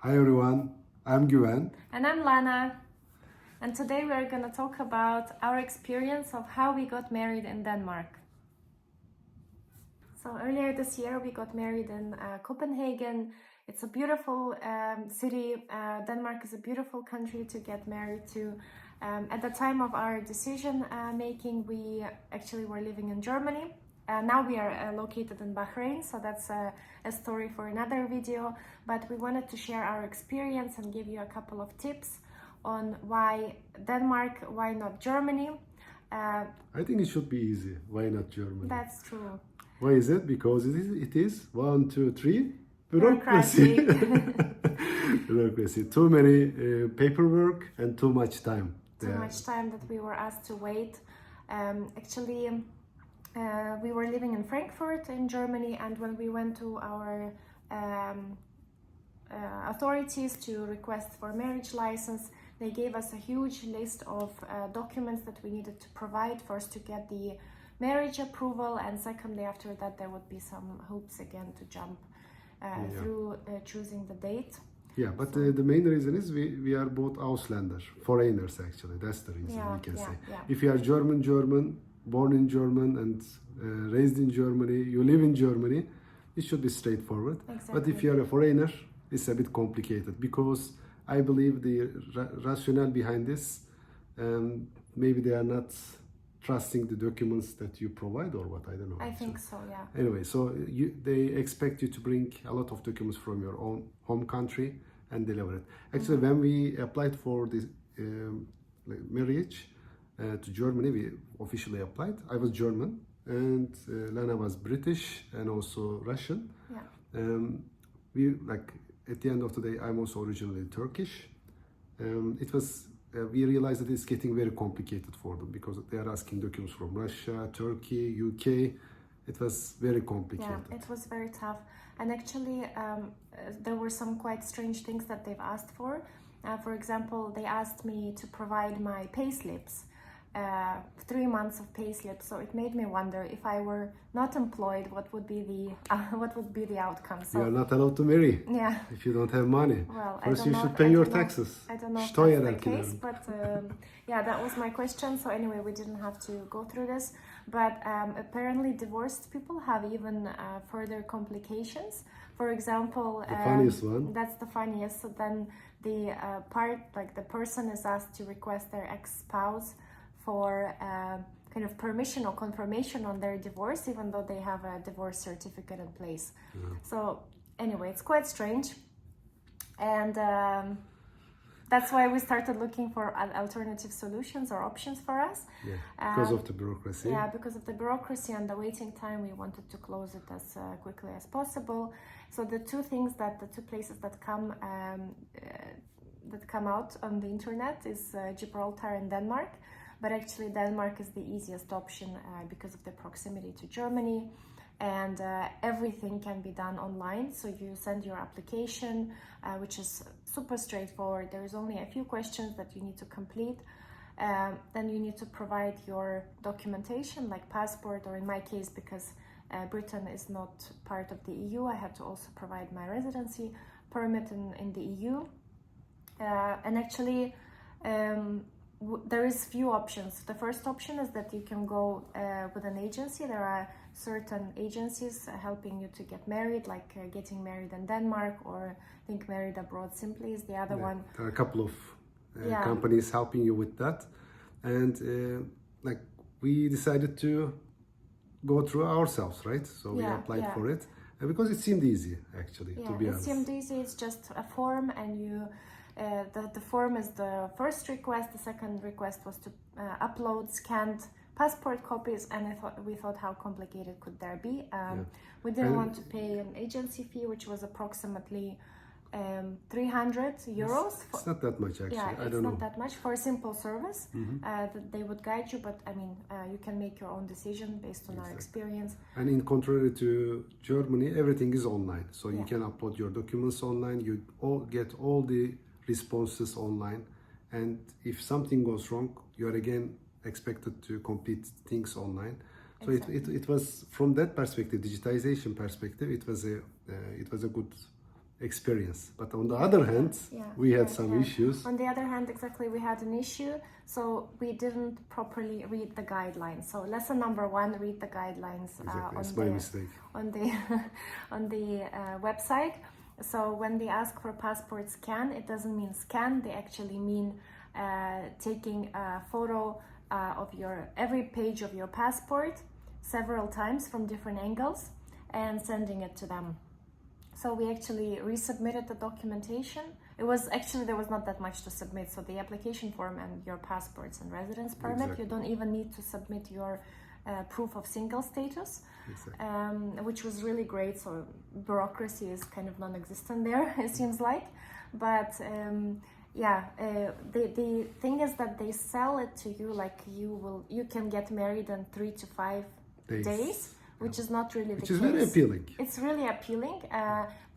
Hi everyone, I'm Güven. And I'm Lana. And today we are going to talk about our experience of how we got married in Denmark. So earlier this year we got married in Copenhagen. It's a beautiful city. Denmark is a beautiful country to get married to. At the time of our decision making, we actually were living in Germany. Now we are located in Bahrain, so that's a story for another video. But we wanted to share our experience and give you a couple of tips on why Denmark, why not Germany. I think it should be easy. Why not Germany? That's true. Why is it? Because it is 1, 2, 3 bureaucracy. Bureaucracy. Too many paperwork and too much time. Too much time that we were asked to wait. We were living in Frankfurt in Germany, and when we went to our authorities to request for marriage license, they gave us a huge list of documents that we needed to provide, first to get the marriage approval, and secondly after that there would be some hoops again to jump through choosing the date. Yeah, but the main reason is we are both Ausländer, foreigners actually. That's the reason we can say. Yeah. If you are German, born in German and raised in Germany, you live in Germany, it should be straightforward. Exactly. But if you are a foreigner, it's a bit complicated because I believe the rationale behind this, maybe they are not trusting the documents that you provide or what, I don't know. I think so, yeah. Anyway, so they expect you to bring a lot of documents from your own home country and deliver it. Actually, when we applied for this marriage to Germany, we officially applied. I was German and Lana was British and also Russian. Yeah. We at the end of the day, I'm also originally Turkish. We realized that it's getting very complicated for them because they are asking documents from Russia, Turkey, UK. It was very complicated. Yeah, it was very tough. And actually, there were some quite strange things that they've asked for. For example, they asked me to provide my payslips, 3 months of payslips. So it made me wonder, if I were not employed, what would be the outcome? So you are not allowed to marry if you don't have money. Well, first you should pay your taxes. I don't know if that's the case, but that was my question. So anyway, we didn't have to go through this. But apparently divorced people have even further complications. For example, the funniest one. That's the funniest. So then the person is asked to request their ex-spouse for kind of permission or confirmation on their divorce, even though they have a divorce certificate in place. So anyway, it's quite strange, and that's why we started looking for alternative solutions or options for us. Because of the bureaucracy. Yeah, because of the bureaucracy and the waiting time, we wanted to close it as quickly as possible. So the two places that come out on the internet is Gibraltar and Denmark. But actually Denmark is the easiest option because of the proximity to Germany, and everything can be done online. So you send your application, which is super straightforward. There is only a few questions that you need to complete. Then you need to provide your documentation like passport, or in my case, because Britain is not part of the EU, I had to also provide my residency permit in the EU. And actually, there is few options. The first option is that you can go with an agency. There are certain agencies helping you to get married, like Getting Married in Denmark, or I think Married Abroad Simply is the other one. There are a couple of companies helping you with that, and we decided to go through ourselves, right? So we applied for it because it seemed easy, actually. To be honest, it seemed easy. It's just a form, and you. The form is the first request. The second request was to upload scanned passport copies, and we thought how complicated could there be. We didn't want to pay an agency fee, which was approximately 300 euros. It's not that much, actually. Yeah, it's not that much for a simple service. That they would guide you, but I mean, you can make your own decision based on our experience. And in contrary to Germany, everything is online, so you can upload your documents online. You get all the responses online, and if something goes wrong, you are again expected to complete things online. So it was, from that perspective, digitization perspective, it was a good experience. But on the other hand, we had some issues. On the other hand, exactly, we had an issue. So we didn't properly read the guidelines. So lesson number 1: read the guidelines That's my mistake. on the website. So when they ask for passport scan, it doesn't mean scan. They actually mean taking a photo of every page of your passport several times from different angles and sending it to them. So we actually resubmitted the documentation. There was not that much to submit. So the application form and your passports and residence permit. Exactly. You don't even need to submit your proof of single status, which was really great. So bureaucracy is kind of non-existent there, it seems like. But the thing is that they sell it to you like you can get married in 3 to 5 days. Which is not really the case. Which is very appealing. It's really appealing,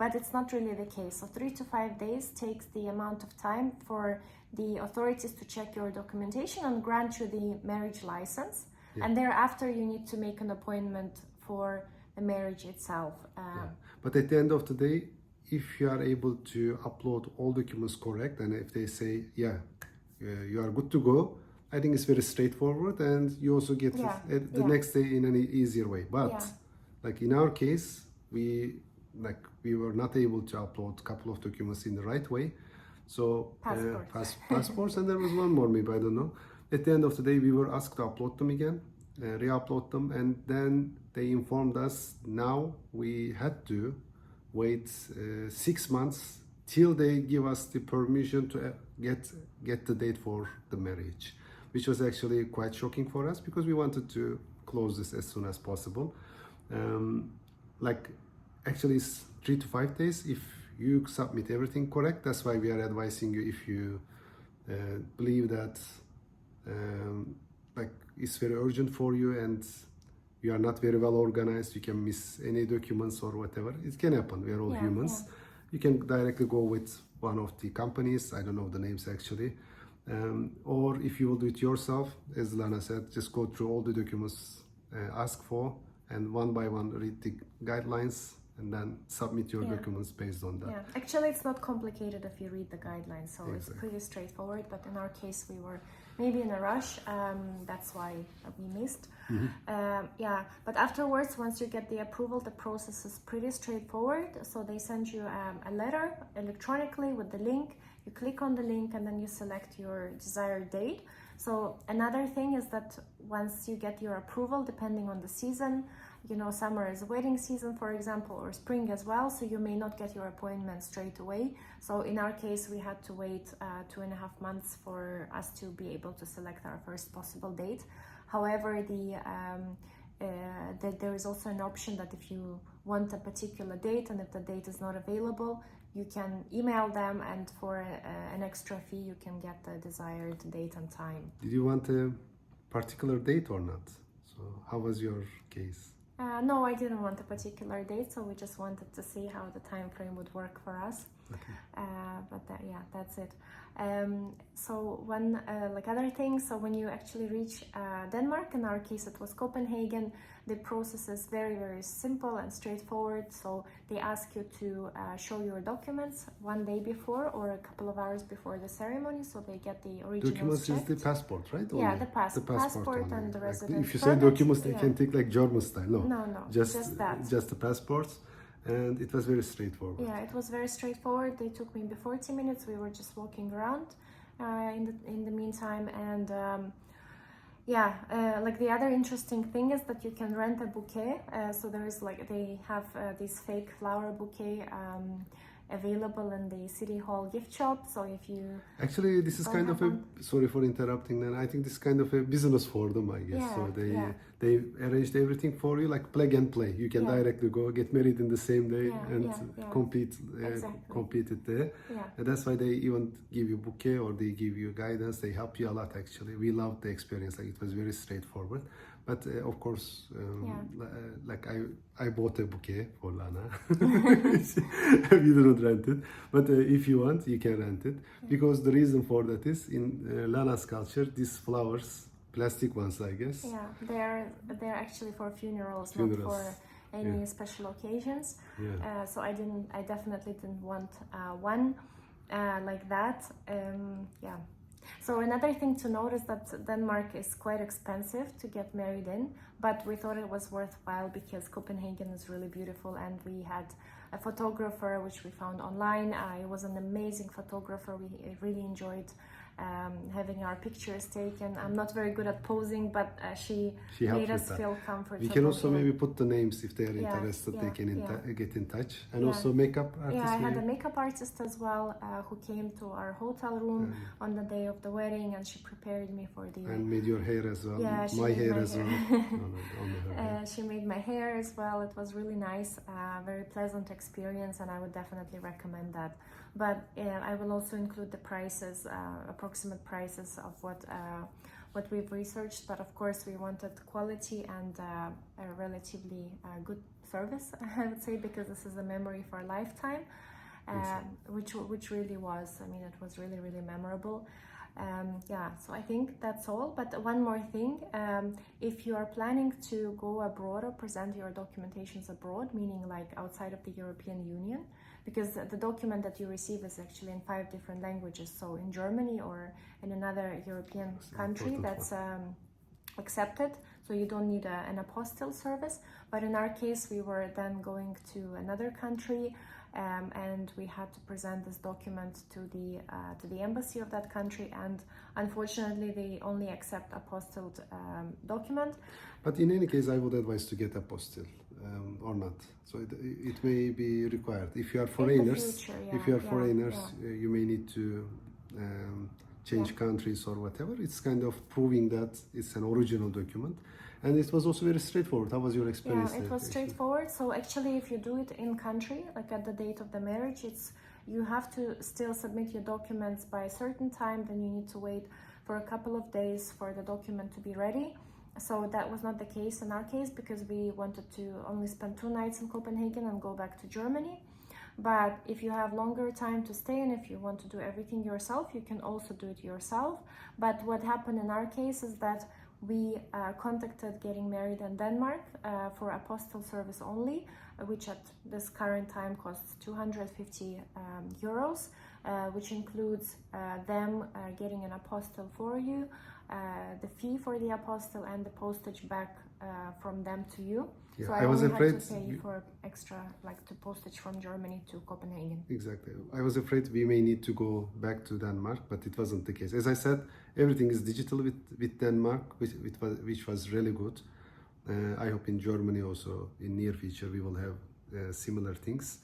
but it's not really the case. So 3 to 5 days takes the amount of time for the authorities to check your documentation and grant you the marriage license. Yeah. And thereafter, you need to make an appointment for the marriage itself. But at the end of the day, if you are able to upload all documents correct, and if they say, you are good to go, I think it's very straightforward, and you also get it the next day in an easier way. But like in our case, we were not able to upload a couple of documents in the right way. So passports, and there was one more, maybe, I don't know. At the end of the day, we were asked to upload them again, re-upload them, and then they informed us now we had to wait 6 months till they give us the permission to get the date for the marriage, which was actually quite shocking for us because we wanted to close this as soon as possible. Actually, it's 3 to 5 days if you submit everything correct. That's why we are advising you, if you believe that it's very urgent for you and you are not very well organized, you can miss any documents or whatever. It can happen. We are all humans. You can directly go with one of the companies. I don't know the names actually. Or if you will do it yourself, as Lana said, just go through all the documents asked for, and one by one read the guidelines and then submit your documents based on that. Actually, it's not complicated if you read the guidelines, so it's pretty straightforward. But in our case, we were maybe in a rush. That's why we missed. But afterwards, once you get the approval, the process is pretty straightforward. So they send you a letter electronically with the link. You click on the link and then you select your desired date. So another thing is that once you get your approval, depending on the season, summer is wedding season, for example, or spring as well, so you may not get your appointment straight away. So in our case, we had to wait 2.5 months for us to be able to select our first possible date. However, there is also an option that if you want a particular date and if the date is not available, you can email them, and for an extra fee, you can get the desired date and time. Did you want a particular date or not? So how was your case? No, I didn't want a particular date, so we just wanted to see how the time frame would work for us. That's it. So one other thing, so when you actually reach Denmark, in our case it was Copenhagen, the process is very, very simple and straightforward. So they ask you to show your documents one day before or a couple of hours before the ceremony, so they get the originals documents checked. Is the passport, right? Yeah, the passport and the residence if you say permit, documents, they can take like German style. No, just that. Just the passports. And it was very straightforward. Yeah, it was very straightforward. They took maybe 40 minutes. We were just walking around in the meantime. And the other interesting thing is that you can rent a bouquet. So there is they have this fake flower bouquet available in the City Hall gift shop. So if you actually, this is kind of sorry for interrupting, and I think this is kind of a business for them, I guess. So they arranged everything for you, like plug and play. You can directly go get married in the same day and complete it there. And that's why they even give you bouquet, or they give you guidance. They help you a lot. Actually, we loved the experience. Like, it was very straightforward. But of course, I bought a bouquet for Lana. We didn't rent it. But if you want, you can rent it. Because the reason for that is, in Lana's culture, these flowers, plastic ones, I guess. Yeah, they're actually for funerals. Not for any special occasions. So I definitely didn't want one like that. Yeah. So another thing to note is that Denmark is quite expensive to get married in, but we thought it was worthwhile because Copenhagen is really beautiful, and we had a photographer which we found online. It was an amazing photographer. We really enjoyed having our pictures taken. I'm not very good at posing, but she made us feel comfortable. We can also maybe put the names if they are interested. They can get in touch. And also makeup artist. Yeah, I had a makeup artist as well who came to our hotel room on the day of the wedding, and she prepared me for the... And made your hair as well. Yeah, my hair as well. She made my hair as well. It was really nice, very pleasant experience, and I would definitely recommend that. But I will also include the prices, approximate prices of what we've researched. But of course, we wanted quality and a relatively good service, I would say, because this is a memory for a lifetime, which really was. I mean, it was really, really memorable. Yeah, so I think that's all. But one more thing, if you are planning to go abroad or present your documentations abroad, meaning like outside of the European Union, because the document that you receive is actually in 5 different languages, so in Germany or in another European country that's accepted, so you don't need an apostille service. But in our case, we were then going to another country, and we had to present this document to the embassy of that country, and unfortunately they only accept apostilled document. But in any case, I would advise to get apostille or not. So it may be required. If you are foreigners, you may need to change countries or whatever. It's kind of proving that it's an original document. And it was also very straightforward. How was your experience? Yeah, it was straightforward. So actually, if you do it in country, like at the date of the marriage, you have to still submit your documents by a certain time. Then you need to wait for a couple of days for the document to be ready. So that was not the case in our case, because we wanted to only spend 2 nights in Copenhagen and go back to Germany. But if you have longer time to stay and if you want to do everything yourself, you can also do it yourself. But what happened in our case is that we contacted Getting Married in Denmark for apostille service only, which at this current time costs 250 euros, which includes them getting an apostille for you, the fee for the apostille, and the postage back from them to you. Yeah, so I was afraid had to pay for extra, like the postage from Germany to Copenhagen. Exactly. I was afraid we may need to go back to Denmark, but it wasn't the case. As I said, everything is digital with Denmark, which was really good. I hope in Germany also in near future we will have similar things.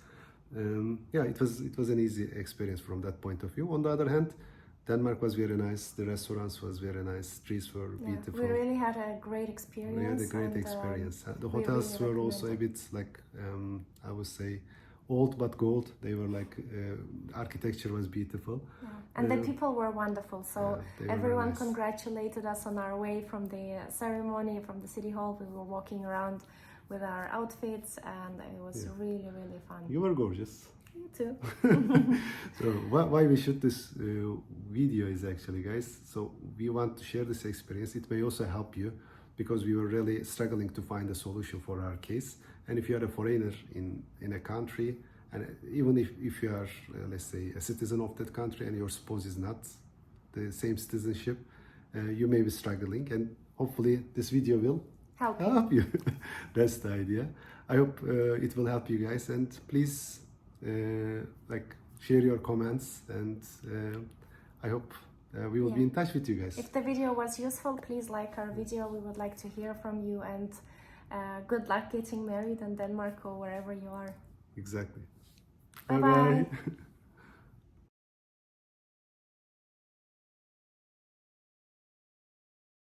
Yeah, it was an easy experience from that point of view. On the other hand, Denmark was very nice. The restaurants was very nice. Streets were beautiful. We really had a great experience. We had a great experience. The hotels were also a bit like, I would say, old but gold. They were like, architecture was beautiful. Yeah. And the people were wonderful. So everyone congratulated us on our way from the ceremony, from the city hall. We were walking around with our outfits, and it was really, really fun. You were gorgeous. You too. So why we shoot this video is actually, guys, so we want to share this experience. It may also help you, because we were really struggling to find a solution for our case. And if you are a foreigner in a country, and even if you are, let's say, a citizen of that country and your spouse is not the same citizenship, you may be struggling, and hopefully this video will help you. That's the idea. I hope it will help you guys, and please like share your comments, and I hope we will be in touch with you guys. If the video was useful, please like our video. We would like to hear from you, and good luck getting married in Denmark or wherever you are. Exactly. Bye bye.